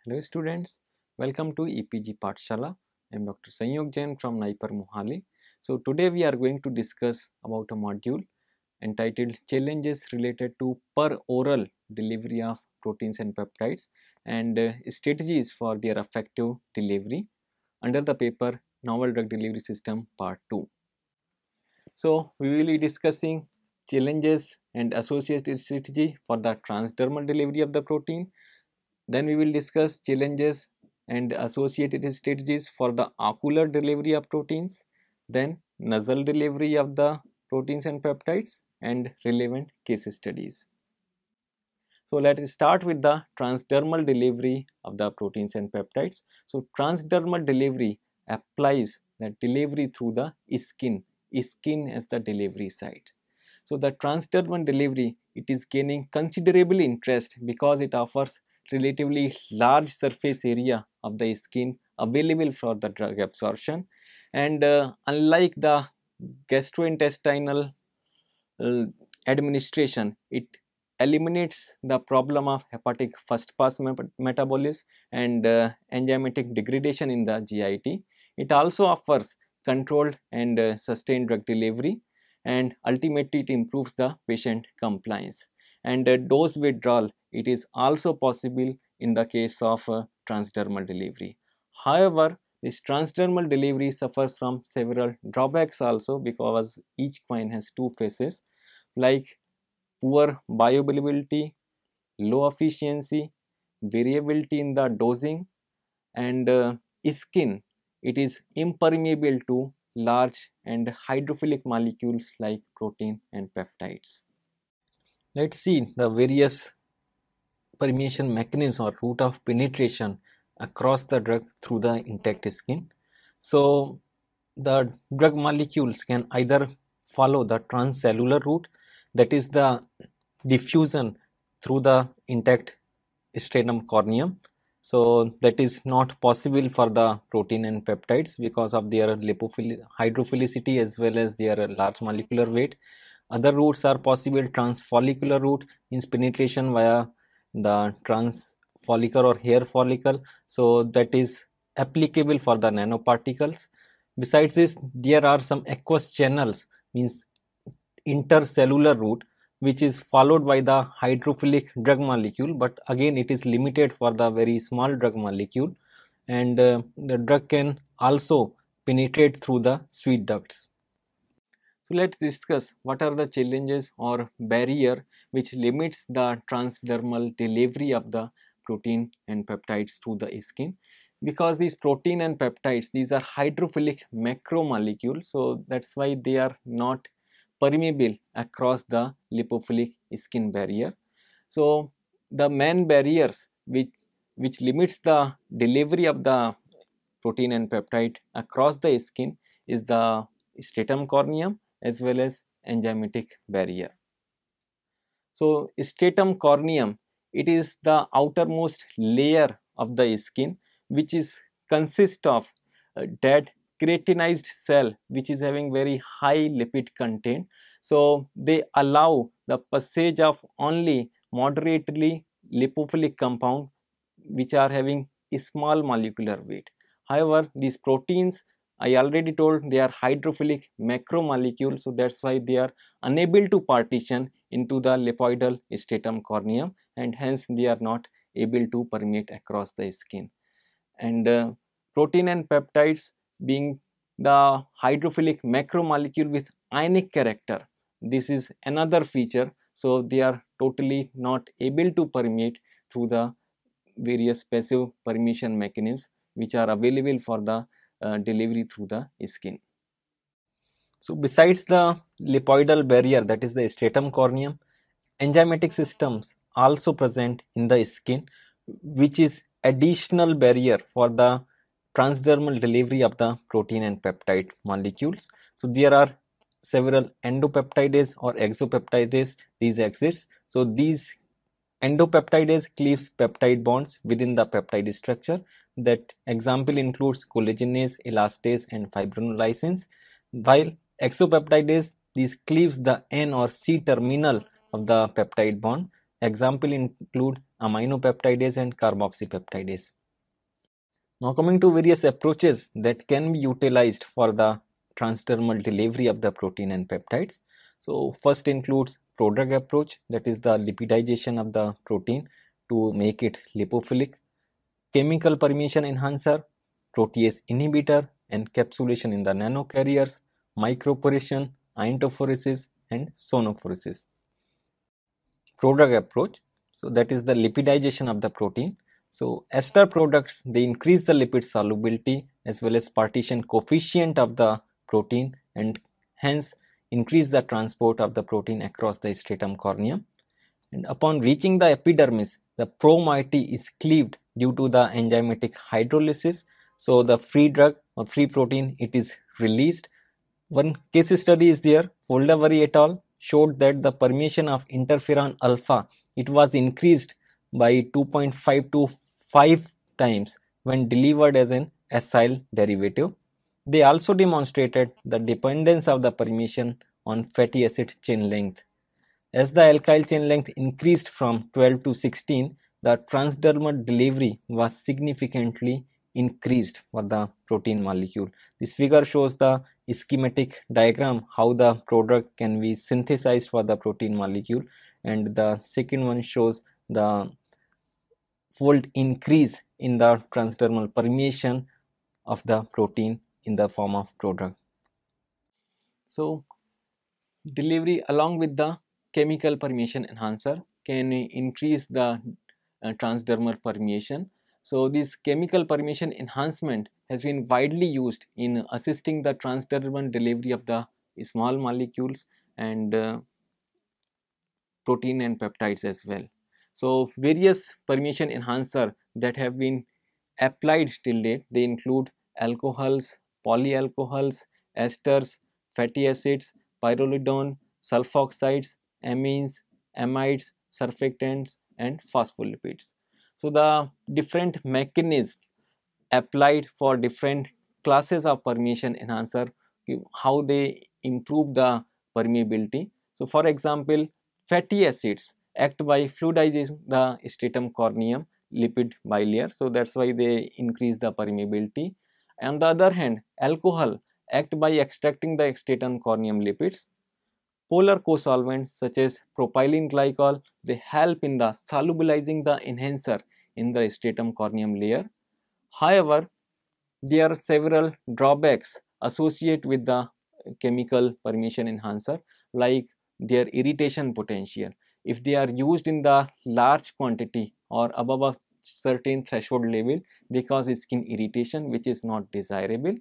Hello students, welcome to EPG Pathshala. I am Dr. Sanyog Jain from Naipar Mohali. So today we are going to discuss about a module entitled Challenges related to per oral delivery of proteins and peptides and strategies for their effective delivery under the paper Novel Drug Delivery System Part 2. So we will be discussing challenges and associated strategy for the transdermal delivery of the protein. Then we will discuss challenges and associated strategies for the ocular delivery of proteins, then nasal delivery of the proteins and peptides and relevant case studies. So let us start with the transdermal delivery of the proteins and peptides. So transdermal delivery applies the delivery through the skin as the delivery site. So the transdermal delivery, it is gaining considerable interest because it offers relatively large surface area of the skin available for the drug absorption, and unlike the gastrointestinal administration, it eliminates the problem of hepatic first pass metabolism and enzymatic degradation in the GIT. It also offers controlled and sustained drug delivery, and ultimately it improves the patient compliance. And dose withdrawal, it is also possible in the case of transdermal delivery. However, this transdermal delivery suffers from several drawbacks also, because each coin has two faces, like poor bioavailability, low efficiency, variability in the dosing, and skin, it is impermeable to large and hydrophilic molecules like protein and peptides. Let's see the various permeation mechanism or route of penetration across the drug through the intact skin. So the drug molecules can either follow the transcellular route, that is the diffusion through the intact stratum corneum. So that is not possible for the protein and peptides because of their hydrophilicity as well as their large molecular weight. Other routes are possible. Transfollicular route means penetration via the transfollicle or hair follicle, so that is applicable for the nanoparticles. Besides this, there are some aqueous channels, means intercellular route, which is followed by the hydrophilic drug molecule, but again it is limited for the very small drug molecule, and the drug can also penetrate through the sweet ducts. So let's discuss what are the challenges or barrier which limits the transdermal delivery of the protein and peptides to the skin. Because these protein and peptides, these are hydrophilic macromolecules, so that's why they are not permeable across the lipophilic skin barrier. So the main barriers which limits the delivery of the protein and peptide across the skin is the stratum corneum as well as enzymatic barrier. So stratum corneum, it is the outermost layer of the skin which is consist of dead keratinized cell which is having very high lipid content. So they allow the passage of only moderately lipophilic compound which are having a small molecular weight. However, these proteins, I already told, they are hydrophilic macromolecules, so that's why they are unable to partition into the lipoidal stratum corneum, and hence they are not able to permeate across the skin. And protein and peptides being the hydrophilic macromolecule with ionic character, this is another feature, so they are totally not able to permeate through the various passive permeation mechanisms which are available for the delivery through the skin. So besides the lipoidal barrier, that is the stratum corneum, enzymatic systems also present in the skin, which is additional barrier for the transdermal delivery of the protein and peptide molecules. So there are several endopeptidase or exopeptidase, these exits. So these endopeptidase cleaves peptide bonds within the peptide structure. That example includes collagenase, elastase and fibrinolysins, while exopeptidase, these cleaves the N or C terminal of the peptide bond. Example include aminopeptidase and carboxypeptidase. Now coming to various approaches that can be utilized for the transdermal delivery of the protein and peptides. So first includes prodrug approach, that is the lipidization of the protein to make it lipophilic, chemical permeation enhancer, protease inhibitor, encapsulation in the nanocarriers, microporation, iontophoresis and sonophoresis. Prodrug approach, so that is the lipidization of the protein. So ester products, they increase the lipid solubility as well as partition coefficient of the protein and hence increase the transport of the protein across the stratum corneum. And upon reaching the epidermis, the pro-moiety is cleaved due to the enzymatic hydrolysis. So the free drug or free protein, it is released. One case study is there. Foldavari et al. Showed that the permeation of interferon alpha, it was increased by 2.5 to 5 times when delivered as an acyl derivative. They also demonstrated the dependence of the permeation on fatty acid chain length. As the alkyl chain length increased from 12 to 16, the transdermal delivery was significantly increased for the protein molecule. This figure shows the schematic diagram how the product can be synthesized for the protein molecule, and the second one shows the fold increase in the transdermal permeation of the protein in the form of prodrug. So delivery along with the chemical permeation enhancer can increase the transdermal permeation. So this chemical permeation enhancement has been widely used in assisting the transdermal delivery of the small molecules and protein and peptides as well. So various permeation enhancer that have been applied till date, they include alcohols, polyalcohols, esters, fatty acids, pyrrolidone, sulfoxides, amines, amides, surfactants and phospholipids. So the different mechanisms applied for different classes of permeation enhancer, how they improve the permeability. So for example, fatty acids act by fluidizing the stratum corneum lipid bilayer, so that's why they increase the permeability. On the other hand, alcohol act by extracting the stratum corneum lipids. Polar co-solvents such as propylene glycol, they help in the solubilizing the enhancer in the stratum corneum layer. However, there are several drawbacks associated with the chemical permeation enhancer, like their irritation potential. If they are used in the large quantity or above a certain threshold level, they cause skin irritation, which is not desirable.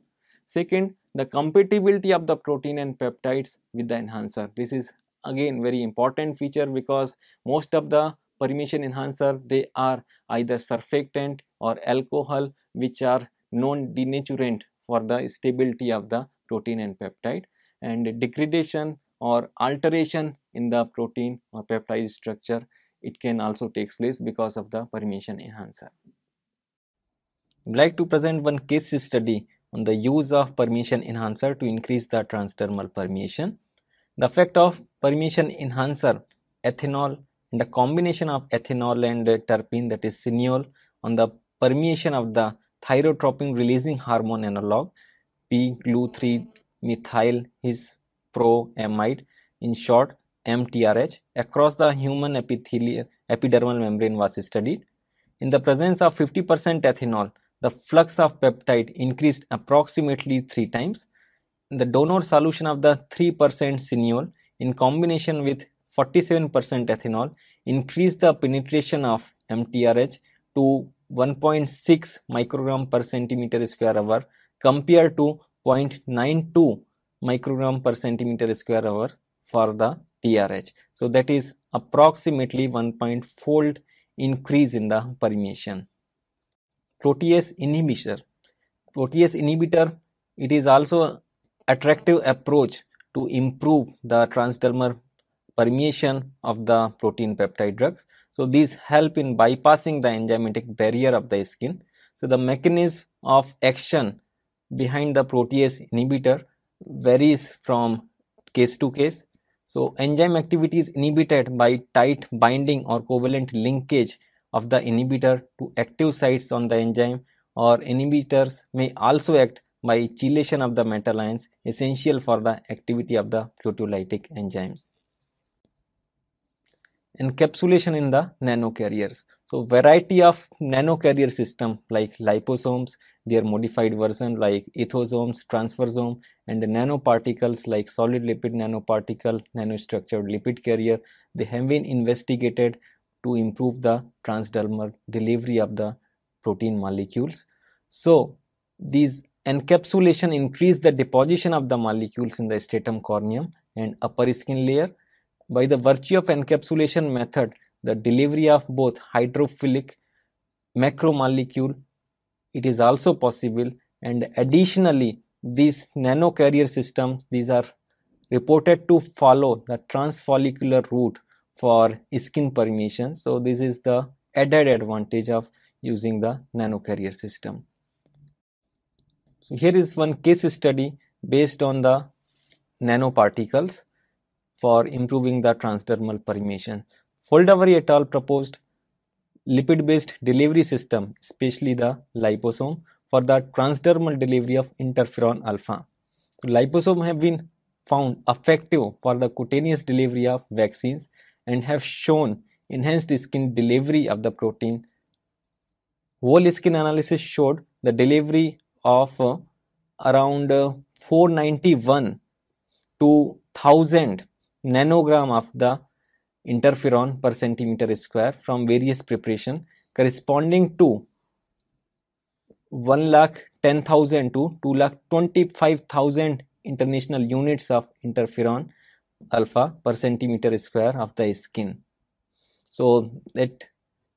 Second, the compatibility of the protein and peptides with the enhancer. This is again very important feature because most of the permeation enhancer, they are either surfactant or alcohol, which are non-denaturant for the stability of the protein and peptide, and degradation or alteration in the protein or peptide structure, it can also take place because of the permeation enhancer. I would like to present one case study on the use of permeation enhancer to increase the transdermal permeation. The effect of permeation enhancer, ethanol, and the combination of ethanol and terpene, that is cineol, on the permeation of the thyrotropin releasing hormone analog p-glu-3-methyl his proamide, in short MTRH, across the human epidermal membrane was studied. In the presence of 50% ethanol, the flux of peptide increased approximately 3 times. In the donor solution of the 3% cineol in combination with 47% ethanol increased the penetration of MTRH to 1.6 microgram per centimeter square hour compared to 0.92 microgram per centimeter square hour for the TRH. So that is approximately 1.4-fold increase in the permeation. Protease inhibitor. Protease inhibitor, it is also attractive approach to improve the transdermal permeation of the protein peptide drugs. So these help in bypassing the enzymatic barrier of the skin. So the mechanism of action behind the protease inhibitor varies from case to case. So enzyme activity is inhibited by tight binding or covalent linkage of the inhibitor to active sites on the enzyme, or inhibitors may also act by chelation of the metal ions essential for the activity of the proteolytic enzymes. Encapsulation in the nanocarriers. So variety of nanocarrier system like liposomes, their modified version like ethosomes, transfersome, and nanoparticles like solid lipid nanoparticle, nanostructured lipid carrier, they have been investigated to improve the transdermal delivery of the protein molecules. So these encapsulation increase the deposition of the molecules in the stratum corneum and upper skin layer. By the virtue of encapsulation method, the delivery of both hydrophilic macromolecule, it is also possible, and additionally these nanocarrier systems, these are reported to follow the transfollicular route for skin permeation. So this is the added advantage of using the nanocarrier system. So here is one case study based on the nanoparticles for improving the transdermal permeation. Foldavari et al. Proposed lipid-based delivery system, especially the liposome, for the transdermal delivery of interferon alpha. So, liposome have been found effective for the cutaneous delivery of vaccines and have shown enhanced skin delivery of the protein. Whole skin analysis showed the delivery of around 491 to 1000 nanogram of the interferon per centimeter square from various preparation, corresponding to 1,10,000 to 2,25,000 international units of interferon alpha per centimeter square of the skin. So that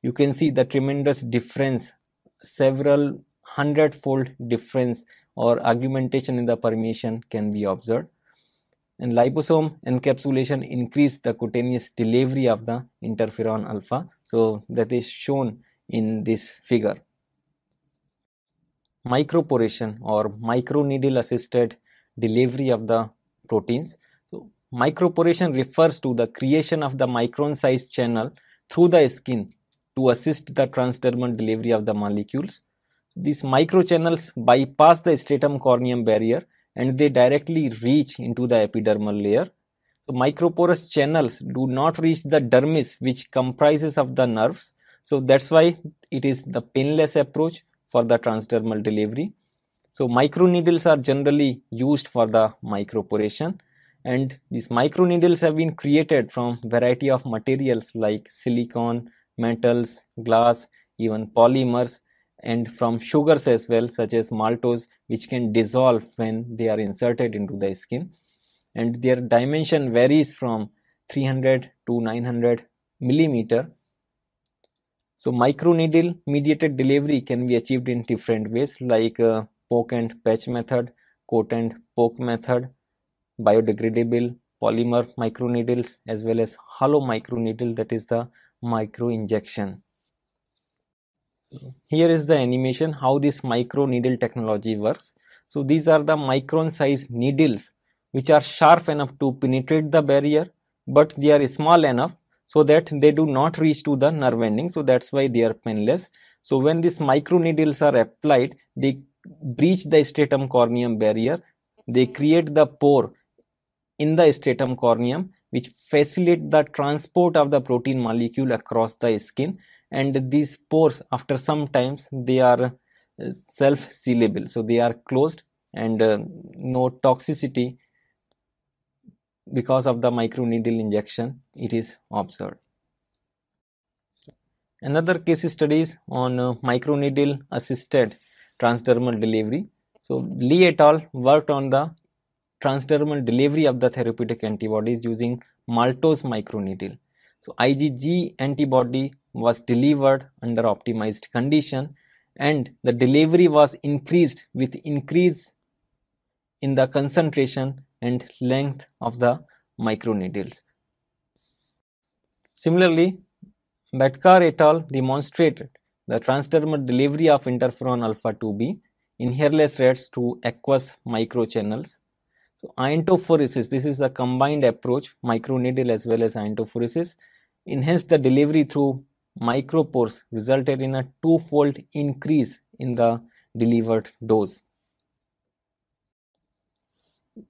you can see the tremendous difference, several hundredfold difference or augmentation in the permeation can be observed. And liposome encapsulation increase the cutaneous delivery of the interferon alpha. So that is shown in this figure. Microporation or microneedle assisted delivery of the proteins. So microporation refers to the creation of the micron size channel through the skin to assist the transdermal delivery of the molecules. These microchannels bypass the stratum corneum barrier and they directly reach into the epidermal layer. So microporous channels do not reach the dermis, which comprises of the nerves. So that's why it is the painless approach for the transdermal delivery. So microneedles are generally used for the microporation, and these microneedles have been created from variety of materials like silicon, metals, glass, even polymers, and from sugars as well, such as maltose, which can dissolve when they are inserted into the skin, and their dimension varies from 300 to 900 millimeter. So microneedle mediated delivery can be achieved in different ways, like poke and patch method, coat and poke method, biodegradable polymer microneedles, as well as hollow microneedle, that is the micro injection. Here is the animation how this microneedle technology works. So these are the micron size needles which are sharp enough to penetrate the barrier, but they are small enough so that they do not reach to the nerve ending. So that's why they are painless. So when these microneedles are applied, they breach the stratum corneum barrier. They create the pore in the stratum corneum, which facilitate the transport of the protein molecule across the skin. And these pores, after some times, they are self-sealable. So they are closed, and no toxicity because of the microneedle injection it is observed. Another case studies on microneedle assisted transdermal delivery. So Lee et al. Worked on the transdermal delivery of the therapeutic antibodies using maltose microneedle. So IgG antibody was delivered under optimized condition, and the delivery was increased with increase in the concentration and length of the microneedles. Similarly, Bhatkar et al. Demonstrated the transdermal delivery of interferon alpha 2b in hairless rats through aqueous microchannels. So iontophoresis, this is a combined approach, microneedle as well as iontophoresis, enhance the delivery through micropores resulted in a twofold increase in the delivered dose.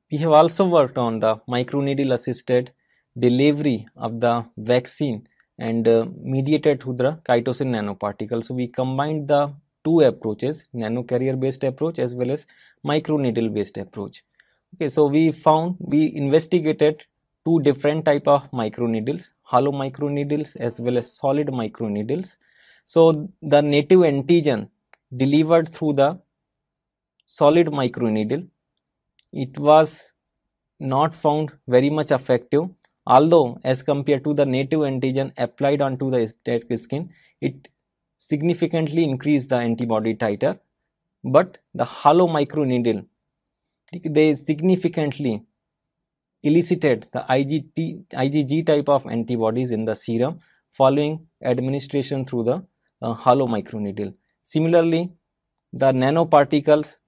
We have also worked on the microneedle assisted delivery of the vaccine and mediated through the chitosan nanoparticles. So we combined the two approaches, nanocarrier based approach as well as microneedle based approach. Okay, so we investigated two different type of microneedles, hollow microneedles as well as solid microneedles. So the native antigen delivered through the solid microneedle, it was not found very much effective, although as compared to the native antigen applied onto the skin, it significantly increased the antibody titer. But the hollow microneedle, they significantly elicited the IgG type of antibodies in the serum following administration through the hollow microneedle. Similarly, the nanoparticles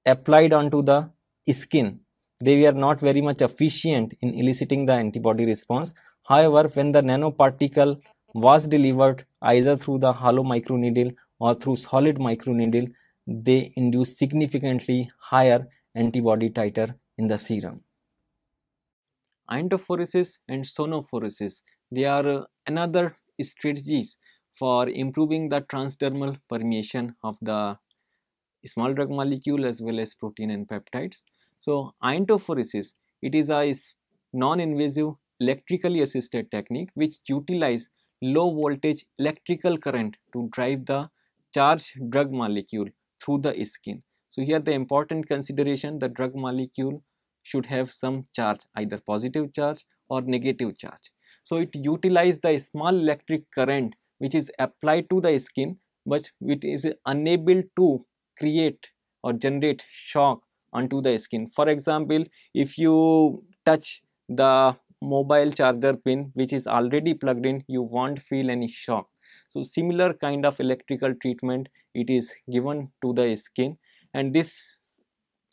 applied onto the skin, they were not very much efficient in eliciting the antibody response. However, when the nanoparticle was delivered either through the hollow microneedle or through solid microneedle, they induce significantly higher antibody titer in the serum. Iontophoresis and sonophoresis, they are another strategies for improving the transdermal permeation of the small drug molecule as well as protein and peptides. So iontophoresis, it is a non-invasive electrically assisted technique which utilize low voltage electrical current to drive the charged drug molecule through the skin. So here the important consideration, the drug molecule should have some charge, either positive charge or negative charge. So it utilizes the small electric current which is applied to the skin, but it is unable to create or generate shock onto the skin. For example, if you touch the mobile charger pin which is already plugged in, you won't feel any shock. So similar kind of electrical treatment it is given to the skin, and this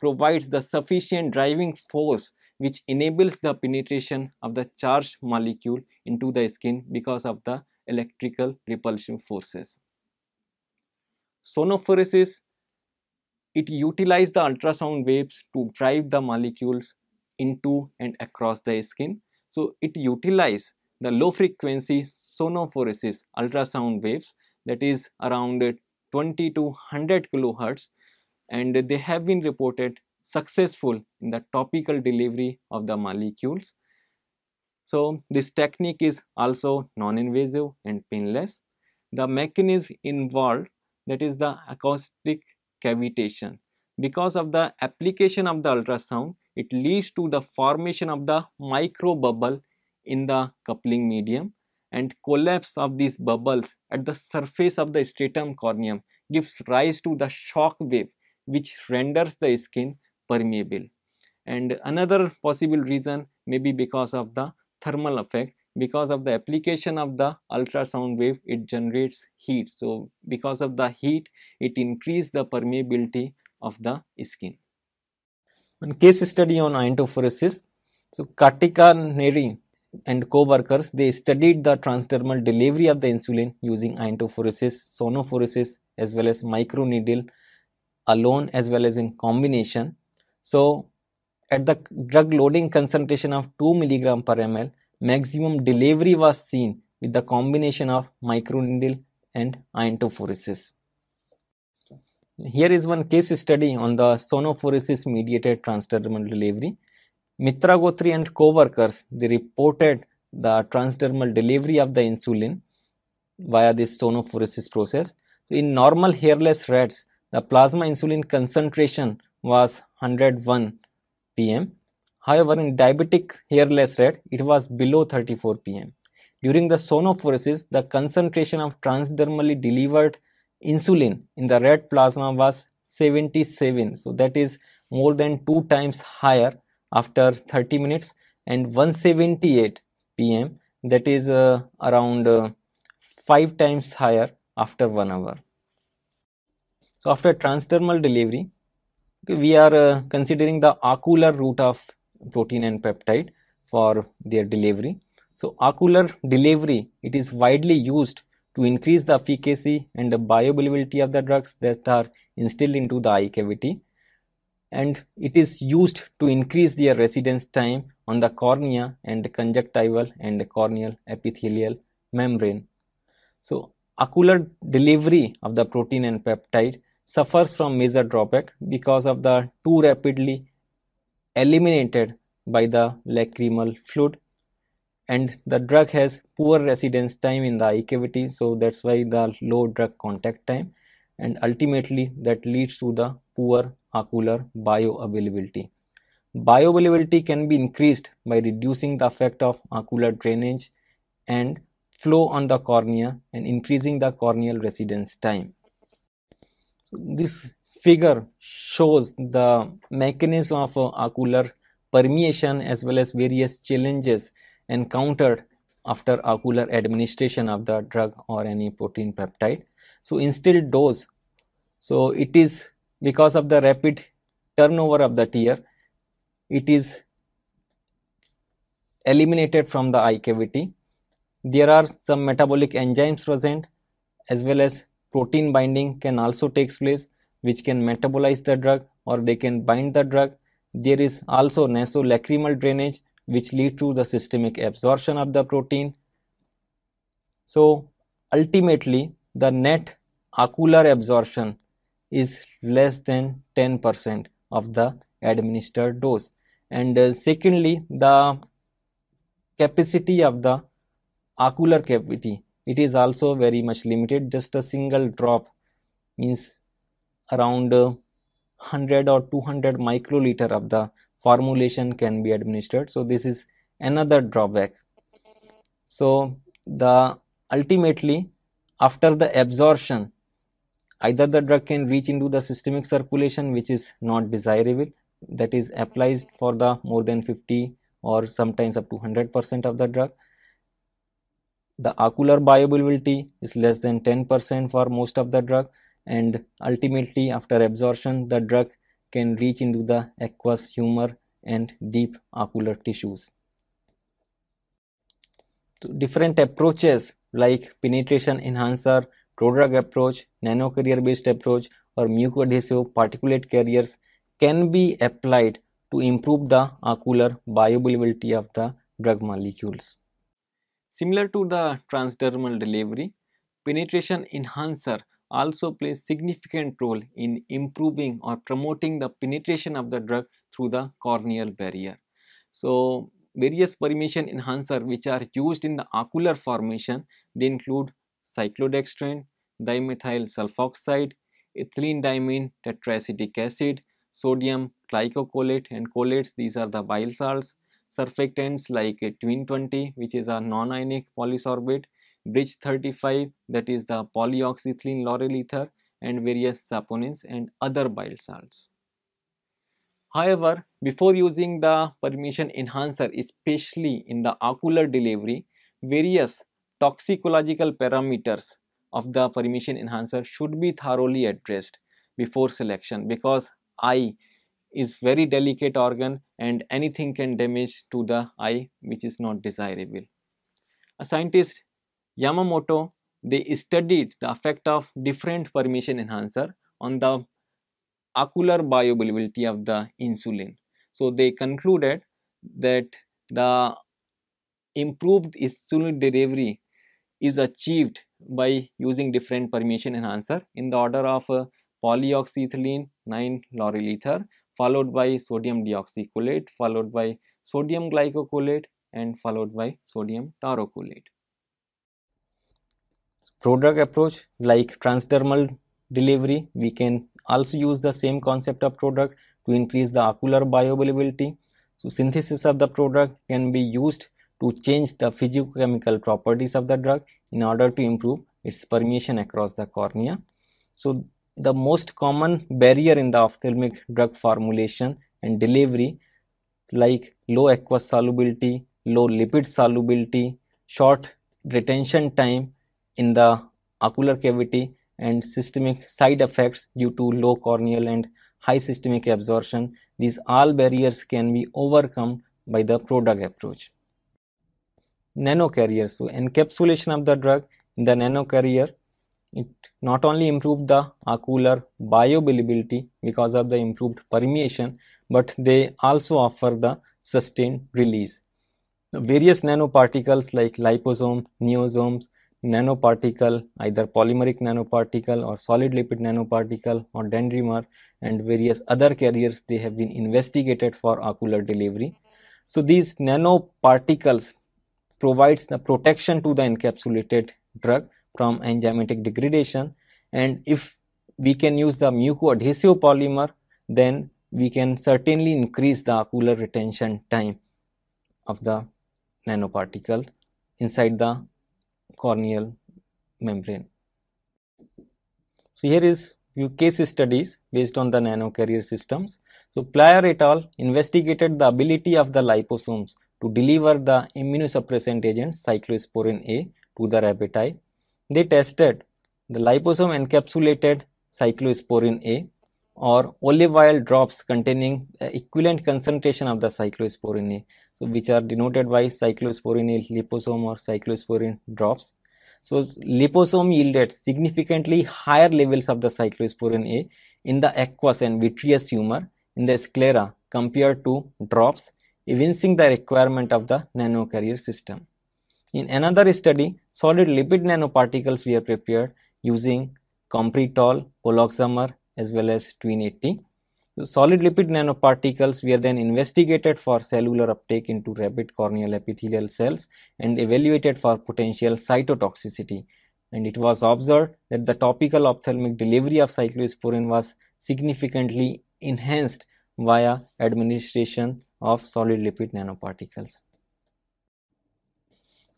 provides the sufficient driving force which enables the penetration of the charged molecule into the skin because of the electrical repulsion forces. Sonophoresis, it utilizes the ultrasound waves to drive the molecules into and across the skin. So it utilizes the low frequency sonophoresis ultrasound waves, that is around 20 to 100 kilohertz, and they have been reported successful in the topical delivery of the molecules. So this technique is also non-invasive and painless. The mechanism involved, that is the acoustic cavitation. Because of the application of the ultrasound, it leads to the formation of the micro bubble in the coupling medium, and collapse of these bubbles at the surface of the stratum corneum gives rise to the shock wave which renders the skin permeable. And another possible reason may be because of the thermal effect. Because of the application of the ultrasound wave, it generates heat. So because of the heat, it increases the permeability of the skin. One case study on iontophoresis. So Kartika Neri and co-workers, they studied the transdermal delivery of the insulin using iontophoresis, sonophoresis as well as microneedle alone as well as in combination. So at the drug loading concentration of 2 mg per ml, maximum delivery was seen with the combination of microneedle and iontophoresis. Here is one case study on the sonophoresis mediated transdermal delivery. Mitra Gotri and co-workers, they reported the transdermal delivery of the insulin via this sonophoresis process. So in normal hairless rats, the plasma insulin concentration was 101 pm. However, in diabetic hairless rat, it was below 34 pm. During the sonophoresis, the concentration of transdermally delivered insulin in the rat plasma was 77. So that is more than 2 times higher after 30 minutes, and 178 pm, that is around 5 times higher after 1 hour. So after transdermal delivery, we are considering the ocular route of protein and peptide for their delivery. So ocular delivery, it is widely used to increase the efficacy and the bioavailability of the drugs that are instilled into the eye cavity, and it is used to increase their residence time on the cornea and conjunctival and corneal epithelial membrane. So, ocular delivery of the protein and peptide suffers from major drawback because of the too rapidly eliminated by the lacrimal fluid, and the drug has poor residence time in the eye cavity, so that's why the low drug contact time, and ultimately that leads to the poor ocular bioavailability. Bioavailability can be increased by reducing the effect of ocular drainage and flow on the cornea and increasing the corneal residence time. This figure shows the mechanism of ocular permeation as well as various challenges encountered after ocular administration of the drug or any protein peptide. So, instilled dose, so it is because of the rapid turnover of the tear, it is eliminated from the eye cavity. There are some metabolic enzymes present as well as protein binding can also take place, which can metabolize the drug or they can bind the drug. There is also nasolacrimal drainage which lead to the systemic absorption of the protein. So, ultimately the net ocular absorption is less than 10% of the administered dose, and secondly the capacity of the ocular cavity, it is also very much limited. Just a single drop means around 100 or 200 microliter of the formulation can be administered. So, this is another drawback. So, the ultimately after the absorption, either the drug can reach into the systemic circulation, which is not desirable, that is applies for the more than 50 or sometimes up to 100% of the drug. The ocular bioavailability is less than 10% for most of the drug, and ultimately after absorption the drug can reach into the aqueous humor and deep ocular tissues. So, different approaches like penetration enhancer, prodrug approach, nanocarrier based approach or mucoadhesive particulate carriers can be applied to improve the ocular bioavailability of the drug molecules. Similar to the transdermal delivery, penetration enhancer also plays significant role in improving or promoting the penetration of the drug through the corneal barrier. So, various permeation enhancer which are used in the ocular formation, they include cyclodextrin, dimethyl sulfoxide, ethylene diamine tetraacetic acid, sodium glycocholate and cholates, these are the bile salts, surfactants like twin 20 which is a non-ionic polysorbate, bridge 35 that is the polyoxyethylene lauryl ether, and various saponins and other bile salts. However, before using the permeation enhancer, especially in the ocular delivery, various toxicological parameters of the permeation enhancer should be thoroughly addressed before selection, because eye is very delicate organ and anything can damage to the eye which is not desirable. A scientist Yamamoto, they studied the effect of different permeation enhancer on the ocular bioavailability of the insulin. So, they concluded that the improved insulin delivery is achieved by using different permeation enhancer in the order of polyoxyethylene 9 lauryl ether, followed by sodium deoxycholate, followed by sodium glycocholate and followed by sodium taurocholate. Prodrug approach like transdermal delivery, we can also use the same concept of prodrug to increase the ocular bioavailability. So, synthesis of the prodrug can be used to change the physicochemical properties of the drug in order to improve its permeation across the cornea. So, the most common barrier in the ophthalmic drug formulation and delivery like low aqueous solubility, low lipid solubility, short retention time in the ocular cavity and systemic side effects due to low corneal and high systemic absorption, these all barriers can be overcome by the prodrug approach. Nanocarrier, so encapsulation of the drug in the nanocarrier. It not only improved the ocular bioavailability because of the improved permeation, but they also offer the sustained release. Various nanoparticles like liposome, neosomes, nanoparticle, either polymeric nanoparticle or solid lipid nanoparticle or dendrimer, and various other carriers, they have been investigated for ocular delivery. So these nanoparticles provides the protection to the encapsulated drug from enzymatic degradation, and if we can use the mucoadhesive polymer, then we can certainly increase the ocular retention time of the nanoparticle inside the corneal membrane. So here is few case studies based on the nanocarrier systems. So Plyer et al. Investigated the ability of the liposomes to deliver the immunosuppressant agent cyclosporin A to the rabbit eye. They tested the liposome encapsulated cyclosporin A or olive oil drops containing equivalent concentration of the cyclosporin A, so which are denoted by cyclosporin A liposome or cyclosporin drops. So liposome yielded significantly higher levels of the cyclosporin A in the aqueous and vitreous humor in the sclera compared to drops, evincing the requirement of the nanocarrier system. In another study, solid lipid nanoparticles were prepared using compritol, poloxamer as well as twin 80. So solid lipid nanoparticles were then investigated for cellular uptake into rabbit corneal epithelial cells and evaluated for potential cytotoxicity. And it was observed that the topical ophthalmic delivery of cyclosporin was significantly enhanced via administration of solid lipid nanoparticles.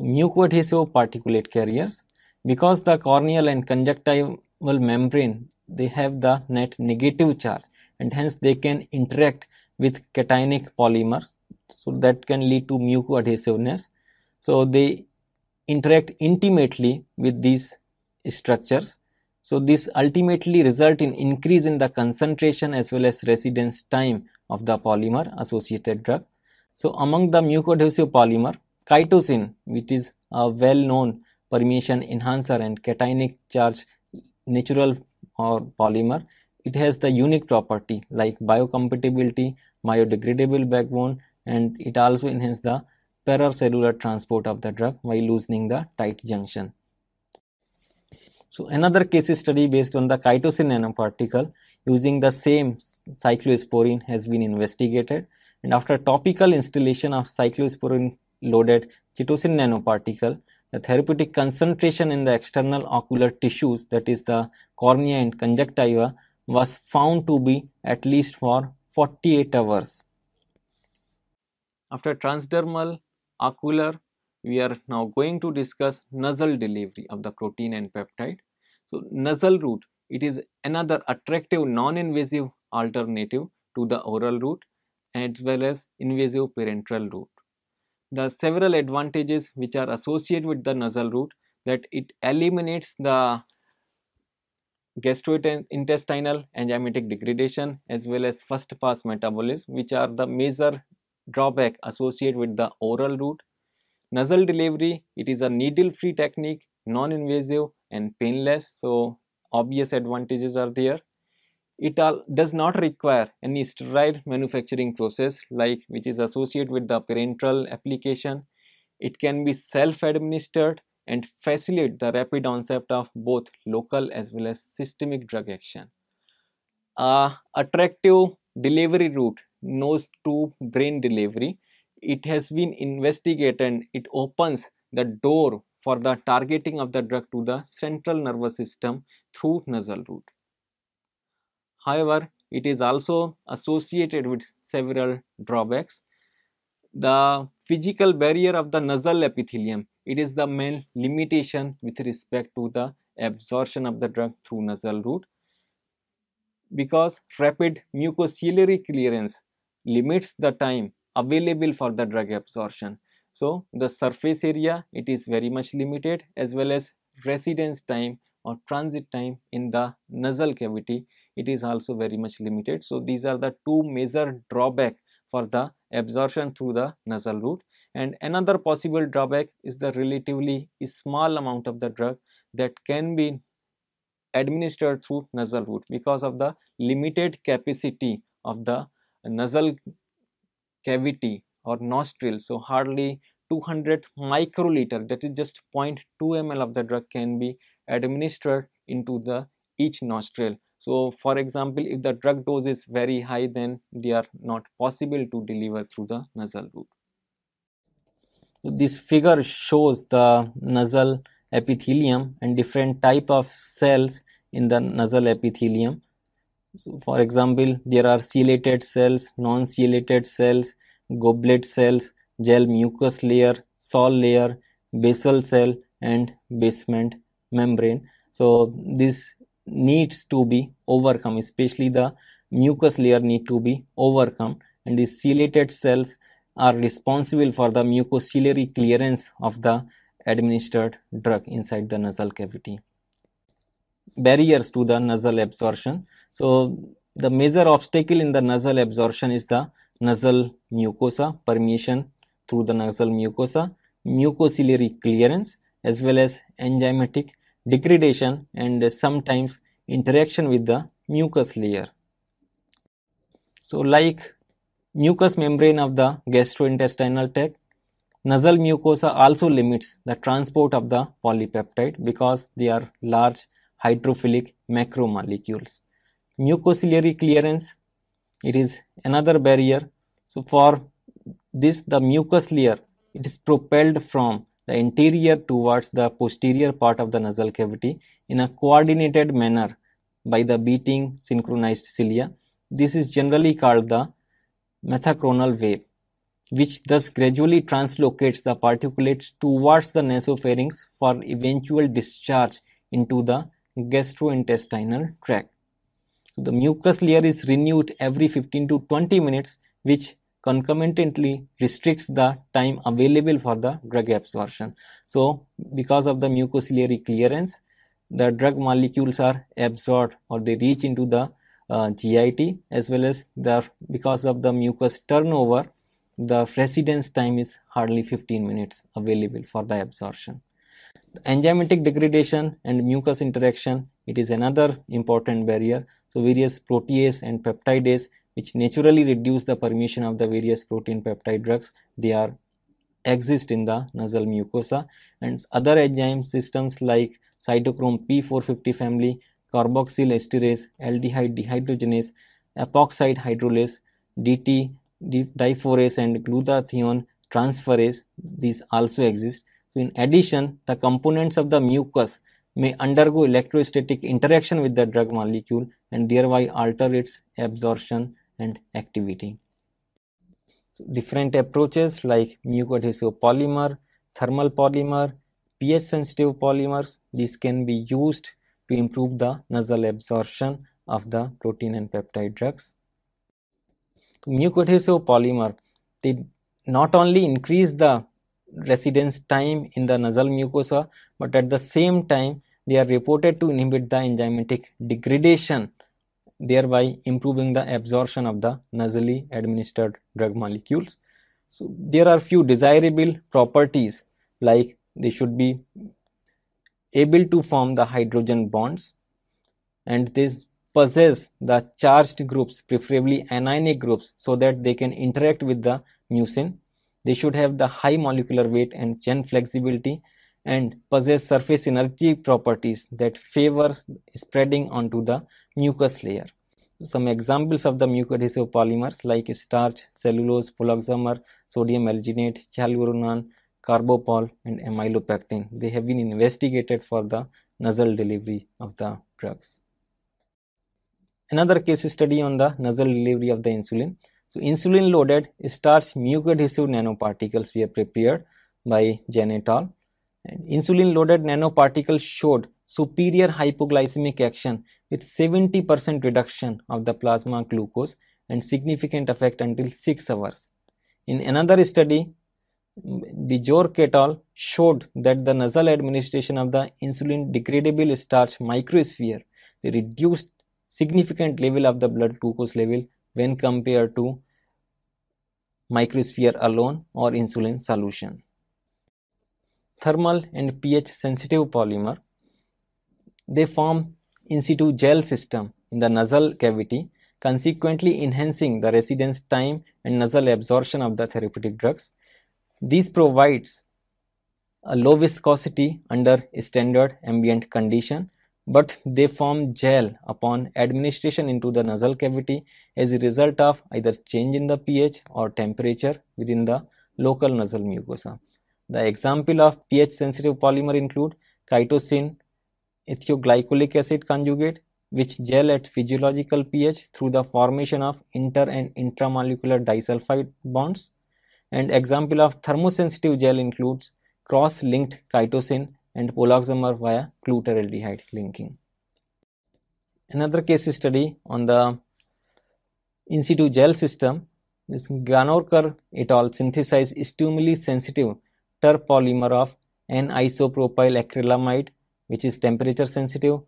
Mucoadhesive particulate carriers, because the corneal and conjunctival membrane, they have the net negative charge, and hence they can interact with cationic polymers, so that can lead to mucoadhesiveness. So they interact intimately with these structures. So this ultimately result in increase in the concentration as well as residence time of the polymer associated drug. So among the mucoadhesive polymer, chitosan, which is a well known permeation enhancer and cationic charge natural or polymer, it has the unique property like biocompatibility, biodegradable backbone, and it also enhances the paracellular transport of the drug while loosening the tight junction. So another case study based on the chitosan nanoparticle using the same cyclosporin has been investigated, and after topical installation of cyclosporin loaded chitosan nanoparticle, the therapeutic concentration in the external ocular tissues, that is the cornea and conjunctiva, was found to be at least for 48 hours. After transdermal ocular, we are now going to discuss nasal delivery of the protein and peptide. So nasal route, it is another attractive non-invasive alternative to the oral route as well as invasive parenteral route. The several advantages which are associated with the nasal route, that it eliminates the gastrointestinal enzymatic degradation as well as first pass metabolism, which are the major drawback associated with the oral route. Nasal delivery, it is a needle free technique, non-invasive and painless, so obvious advantages are there. It does not require any sterile manufacturing process like which is associated with the parenteral application. It can be self-administered and facilitate the rapid onset of both local as well as systemic drug action. Attractive delivery route, nose to brain delivery, it has been investigated and it opens the door for the targeting of the drug to the central nervous system through nasal route. However, it is also associated with several drawbacks. The physical barrier of the nasal epithelium, it is the main limitation with respect to the absorption of the drug through nasal route, because rapid mucociliary clearance limits the time available for the drug absorption. So the surface area, it is very much limited, as well as residence time or transit time in the nasal cavity, it is also very much limited. So these are the two major drawback for the absorption through the nasal route, And another possible drawback is the relatively small amount of the drug that can be administered through nasal route because of the limited capacity of the nasal cavity or nostril. So hardly 200 microliter, that is just 0.2 ml of the drug, can be administered into the each nostril. So for example, if the drug dose is very high, then they are not possible to deliver through the nasal route. This figure shows the nasal epithelium and different type of cells in the nasal epithelium. So for example, there are ciliated cells, non-ciliated cells, goblet cells, gel mucus layer, sol layer, basal cell, and basement membrane. So this needs to be overcome, especially the mucus layer need to be overcome, and these ciliated cells are responsible for the mucociliary clearance of the administered drug inside the nasal cavity. Barriers to the nasal absorption. So the major obstacle in the nasal absorption is the nasal mucosa, permeation through the nasal mucosa, mucociliary clearance, as well as enzymatic degradation and sometimes interaction with the mucus layer. So like mucous membrane of the gastrointestinal tract, nasal mucosa also limits the transport of the polypeptide because they are large hydrophilic macromolecules. Mucociliary clearance, it is another barrier. So for this, the mucus layer, it is propelled from the interior towards the posterior part of the nasal cavity in a coordinated manner by the beating synchronized cilia. This is generally called the methachronal wave, which thus gradually translocates the particulates towards the nasopharynx for eventual discharge into the gastrointestinal tract. So the mucus layer is renewed every 15 to 20 minutes, which concomitantly restricts the time available for the drug absorption. So because of the mucociliary clearance, the drug molecules are absorbed or they reach into the GIT, as well as because of the mucus turnover, the residence time is hardly 15 minutes available for the absorption. The enzymatic degradation and mucus interaction, it is another important barrier. So various protease and peptidase, which naturally reduce the permeation of the various protein peptide drugs, they exist in the nasal mucosa, and other enzyme systems like cytochrome P450 family, carboxyl esterase, aldehyde dehydrogenase, epoxide hydrolase, DT diphorase, and glutathione transferase, these also exist. So in addition, the components of the mucus may undergo electrostatic interaction with the drug molecule and thereby alter its absorption and activity. So different approaches like mucoadhesive polymer, thermal polymer, pH sensitive polymers, these can be used to improve the nasal absorption of the protein and peptide drugs. Mucoadhesive polymer, they not only increase the residence time in the nasal mucosa, but at the same time they are reported to inhibit the enzymatic degradation, thereby improving the absorption of the nasally administered drug molecules. So there are few desirable properties, like they should be able to form the hydrogen bonds, and they possess the charged groups, preferably anionic groups, so that they can interact with the mucin. They should have the high molecular weight and chain flexibility, and possess surface energy properties that favors spreading onto the mucus layer. Some examples of the mucoadhesive polymers like starch, cellulose, poloxamer, sodium alginate, hyaluronan, carbopol, and amylopectin. They have been investigated for the nasal delivery of the drugs. Another case study on the nasal delivery of the insulin. So insulin loaded starch mucoadhesive nanoparticles were prepared by Jain et al. And insulin loaded nanoparticles showed superior hypoglycemic action with 70% reduction of the plasma glucose and significant effect until 6 hours. In another study, Bjork et al. Showed that the nasal administration of the insulin degradable starch microsphere, they reduced significant level of the blood glucose level when compared to microsphere alone or insulin solution. Thermal and pH sensitive polymer, they form in situ gel system in the nasal cavity, consequently enhancing the residence time and nasal absorption of the therapeutic drugs. This provides a low viscosity under standard ambient condition, but they form gel upon administration into the nasal cavity as a result of either change in the pH or temperature within the local nasal mucosa. The example of pH sensitive polymer include chitosan ethylglycolic acid conjugate, which gel at physiological pH through the formation of inter and intramolecular disulfide bonds. And example of thermosensitive gel includes cross-linked chitosan and poloxamer via glutaraldehyde linking. Another case study on the in situ gel system is Ganorkar et al. Synthesized stimuli sensitive terpolymer of N-isopropyl acrylamide, which is temperature sensitive,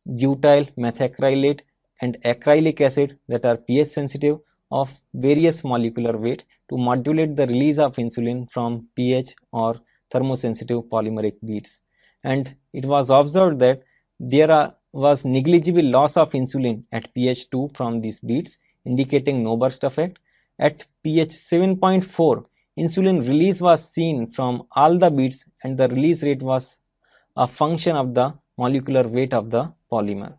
butyl methacrylate and acrylic acid that are pH sensitive of various molecular weight to modulate the release of insulin from pH or thermosensitive polymeric beads. And it was observed that there was negligible loss of insulin at pH 2 from these beads, indicating no burst effect. At pH 7.4, insulin release was seen from all the beads and the release rate was a function of the molecular weight of the polymer.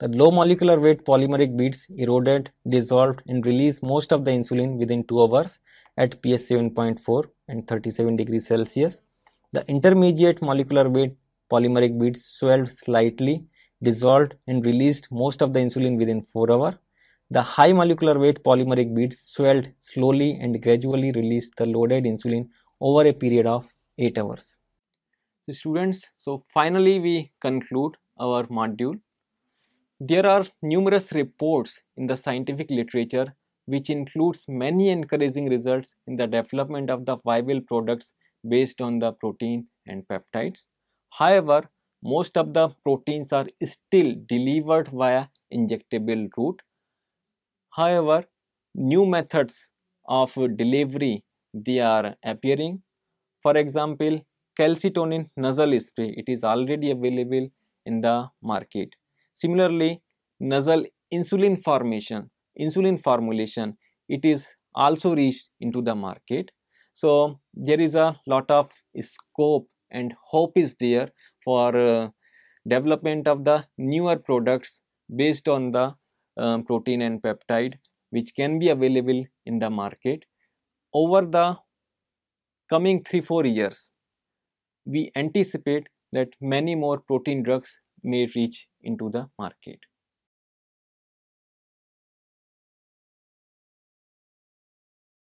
The low molecular weight polymeric beads eroded, dissolved and released most of the insulin within 2 hours at pH 7.4 and 37 degrees Celsius. The intermediate molecular weight polymeric beads swelled slightly, dissolved and released most of the insulin within 4 hours. The high molecular weight polymeric beads swelled slowly and gradually released the loaded insulin over a period of 8 hours. So students, so finally we conclude our module. There are numerous reports in the scientific literature which includes many encouraging results in the development of the viable products based on the protein and peptides. However, most of the proteins are still delivered via injectable route. However, new methods of delivery they are appearing. For example, calcitonin nasal spray, it is already available in the market. Similarly, nasal insulin formulation, it is also reached into the market. So there is a lot of scope and hope is there for development of the newer products based on the protein and peptide which can be available in the market. Over the coming 3-4 years, we anticipate that many more protein drugs may reach into the market.